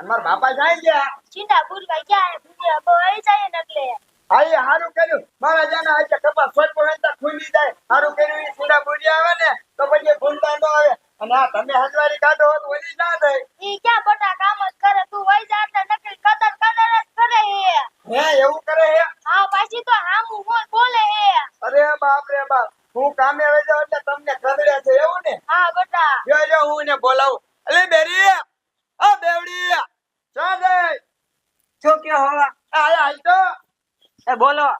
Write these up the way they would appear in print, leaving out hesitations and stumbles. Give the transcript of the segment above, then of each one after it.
મારા બાપા જાય ગયા ચીંડા બુરવા ગયા ભૂયા બહુ આવી જાય ને એટલે આઈ હારું કર્યું મારા જાના આજે કપાસ સોચો હોય ખુલી જાય હારું કર્યું ઈ સીડા બુડિયા આવે ને તો પછી ભૂંડા ન આવે અને આ તમે હજવારી કાઢો તો ઓલી ના થાય ઈ ક્યાં બટા કામ જ કરે તું વઈ જા એટલે નકરી કદર જ કરે હે એવું કરે હે હા પાછી તો હામું હોય બોલે હે અરે બાપ રે બાપ હું કામે આવી જાઉં એટલે તમને ખબરે છે એવું ને હા બટા જો હું ને બોલાવું અલે બેરી ઓ બેવડી ચા દે શું કયો હો આય તો એ બોલો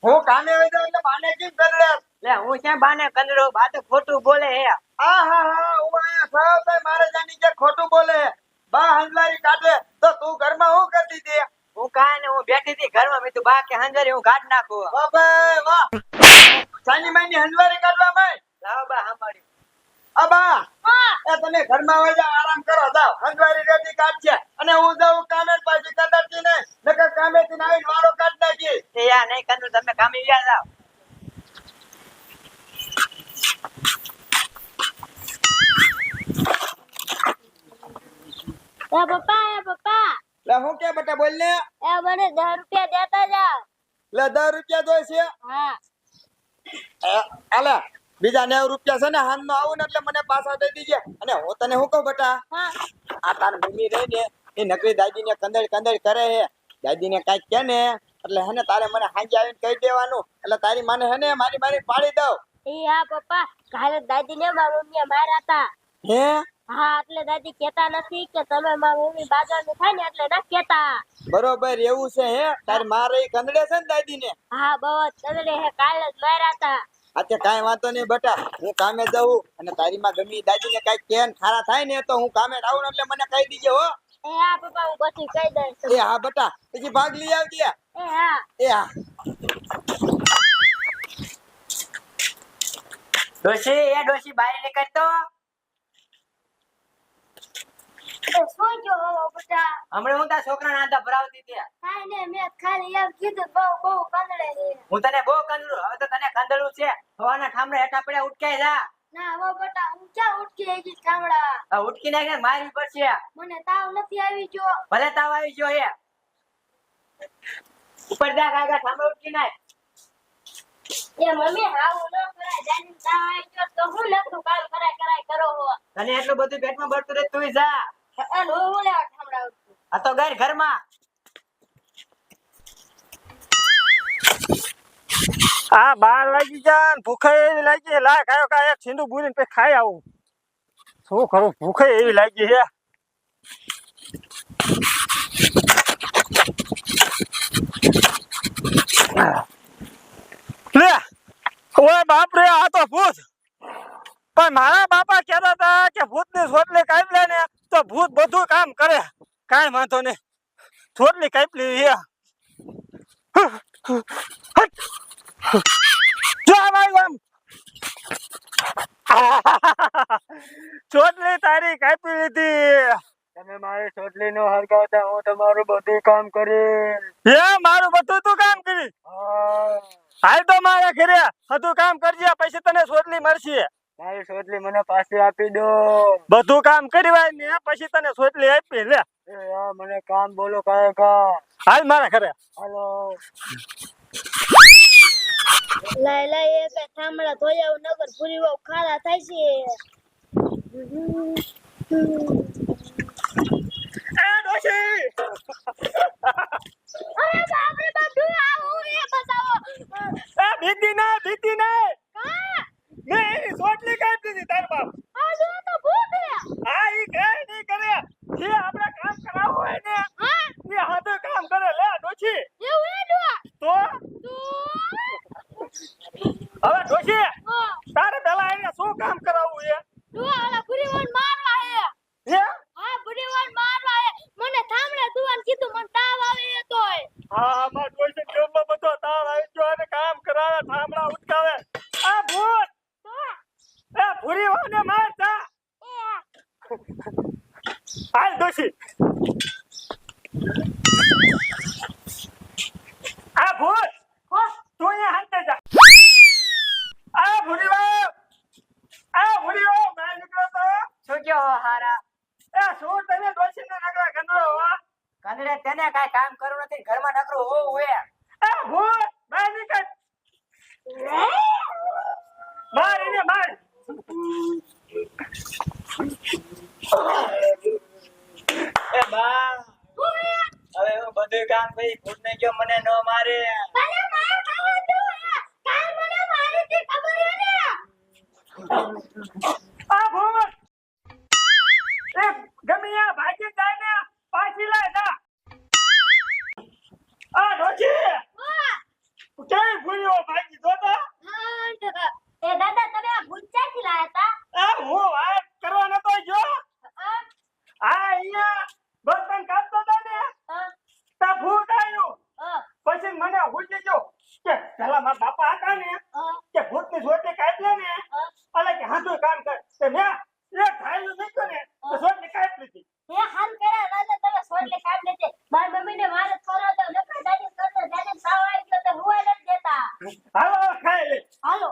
હું કામે આવી જાઉં એટલે બાને કેમ ખબરે લે હું ક્યાં બાને કંદરો બા તો ખોટું બોલે હે હું આયા સાહેબ મારે જાની કે ખોટું બોલે બા હંજવારી કાઢે તો તું ઘરમાં હું કરતી હતી હું કાંઈ ને હું બેઠી હતી ઘરમાં મેં તું બા કે હંજરી હું કાઢ નાખું વાહ ભાઈ વાહ સાની માની હંજવારી કાઢવા માંય લાવ બા સાંભળી અબા હા એ તમે ઘરમાં વઈ જાવ આરામ કરો જાવ હંજવારી રેડી કાઢશે અને હું જાઉં કામે પાછી કદરતી ને નકર કામે થી આવીને વાળો કાઢ નાખી એ યા નહીં કંદરો તમે કામે વ્યા જાવ એ પપ્પા લે હું કે બટા બોલ ને એ મને 10 રૂપિયા દેતા જાવ લે 10 રૂપિયા જોઈ છે હા આલે બીજા 90 રૂપિયા છે ને હાન નો આવું ને એટલે મને પાછા દઈ દીજે અને હું તને શું કહું બટા હા આ તાર મમ્મી રહી ને એ નકરી દાદી ને કંદળ કરે હે દાદી ને કઈક કે ને એટલે હે ને તારે મને હાંજે આવીને કહી દેવાનું એટલે તારી માને હે ને મારી પાડી દઉં ઈ હા પપ્પા કાલે દાદી ને મારા મમ્મીએ માર્યા હતા હે હા એટલે દાદી કેતા નથી કે તમે મારા મમ્મી બાજારનું થાય ને એટલે ના કેતા બરોબર એવું છે હે તારી માં રહી કંદડે છે ને દાદી ને હા બહુ ચલડે હે કાલે જ માર્યા હતા આજે કાંઈ વાંધો નહીં બટા હું કામે જાઉં અને તારી માં ગમી દાદી ને કઈક કેન ખારા થાય ને તો હું કામે આવું ને એટલે મને કહી દીજે હો એ હા પપ્પા હું પછી કહી દઈશ એ હા બટા પછી ભાગ લઈ આવજે એ હા એ હા ડોશી બહાર નીકળતો શું જો હો બેટા હમણાં હું તારા છોકરાને આંધા ભરાવતી ત્યાં કાઈ ને મેં ખાલી એમ કીધું બહુ કંદડે છે હું તને બહુ કંદરું હવે તો તને કંદડું છે હવાના ઠામડા હેઠા પડ્યા ઉટકાઈ જા ના હો બેટા હું ક્યાં ઉઠકી આવી ગઈ કામડા હવે ઉટકી નાખીને મારવી પડશે મને તાવ નથી આવી જો ભલે તાવ આવી ગયો હે ઉપર જા કાકા ઠામડા ઉટકી નાખ એ મમ્મી હાવું ન કરાય જાની તાવ આવી ગયો તો હું લખું કામ કરાય કરો હો તને એટલું બધું પેટમાં બળતું રહે તું જા અને હું લેવા ઠામડા ઉઠું આ તો ઘર ઘરમાં આ 12 વાગી ગયા ને ભૂખે એવી લાગી લાય ખાયો કા એક છીંડું બુરીને પછી ખાઈ આવું શું કરું ભૂખે એવી લાગી છે લે ઓય બાપ રે આ તો ભૂત પણ મારા બાપા કહેતા હતા કે ભૂતની સોટલી કાઢી લે ને તો ભૂત બધું કામ કરે કાંઈ વાંધો નહીં સોટલી કાઢી લે ચોટલી તારી કાપી લીધી તમે મારી ચોટલી નો હરગાવતા હું તમારું બધું કામ કરી મારું બધું તું કામ કરી હાલ તો મારા ઘરે બધું કામ કરજે પછી તને ચોટલી મળશે મારી ચોટલી મને પાછી આપી દો બધું કામ કરવાય ને પછી તને ચોટલી આપી લે મને કામ બોલો કાય હાલ મારા ઘરે હાલો લાય એ ઠામડા ધોયા નગર પૂરી વાવ ખાડા થાય છે એ ડોશી અરે બાપ રે બાપ આવું એ બતાવો એ ભીતી ના કા મે એની સોટલી કાઢી દીધી તાર બાપ આ જો તો ભૂત હે હા ઈ કઈ નહીં કરે જે આપણે કામ કરાવવું હોય ને હા એ હાથે કામ કરે લે ડોશી એવું હે ડો તો હવે ડોશી હા તારે પેલા એને શું કામ કરાવવું છે ડો આલા પૂરી વન મારવા હે હે હા પૂરી વન મારવા હે મને ઠામડા ધોવાનું કીધું મને તાવ આવે એ તોય હા માર ડોશી કેમનો બધો તાવ આવી ગયો અને કામ કરાવે થાંભલા ઉટકાવે આ ભૂત એ ભૂરી વાને માર જા હાલ ડોશી આ ભૂત તું અહીંયા હાંતે જા આ ભૂરી વાવ મેં નીકળો તો શું કયો હારા એ શું તને ડોશી કંદડે તેને કાંઈ કામ કરવું નથી ઘરમાં નકરું હોવું હે આ ભૂત બહાર નીકળ માર એને માર એ બા હવે હું બધું કામ કરી ભૂત ને કયો મને ન મારે મને માર ખાવા દો કાલ મને મારી થી ખબર હે ને આ ભૂત એ ગમે આ ભાગી જાય ને પાછી લાય જા આ ડોશી કેવી ભૂલ્યો ભાગી જોતા એ દાદા તમે આ ભૂત ક્યાંથી લાયા આ હું વાત કરવા નતો ગયો તા આ અહીંયા બર્તન કાપતો હતો ને તા ભૂત આવ્યું પછી મને ભૂલી ગયો કે પેલા મારા બાપા હતા ને કે ભૂત ની સોટી કાઢી લે ને એટલે કે હાથું કામ કર તે મેં એક થાયલું નીકળ્યું ને તો સોટી કાઢી લીધી એ હાલ કર્યા દાદા તમે સોટલે કામ લેતે મારી મમ્મીને મારે થોડો તો નકર દાદી કરતો દાદી તાવ આવી ગયો તો હુંય નથી દેતા હાલો ખાઈ લે હાલો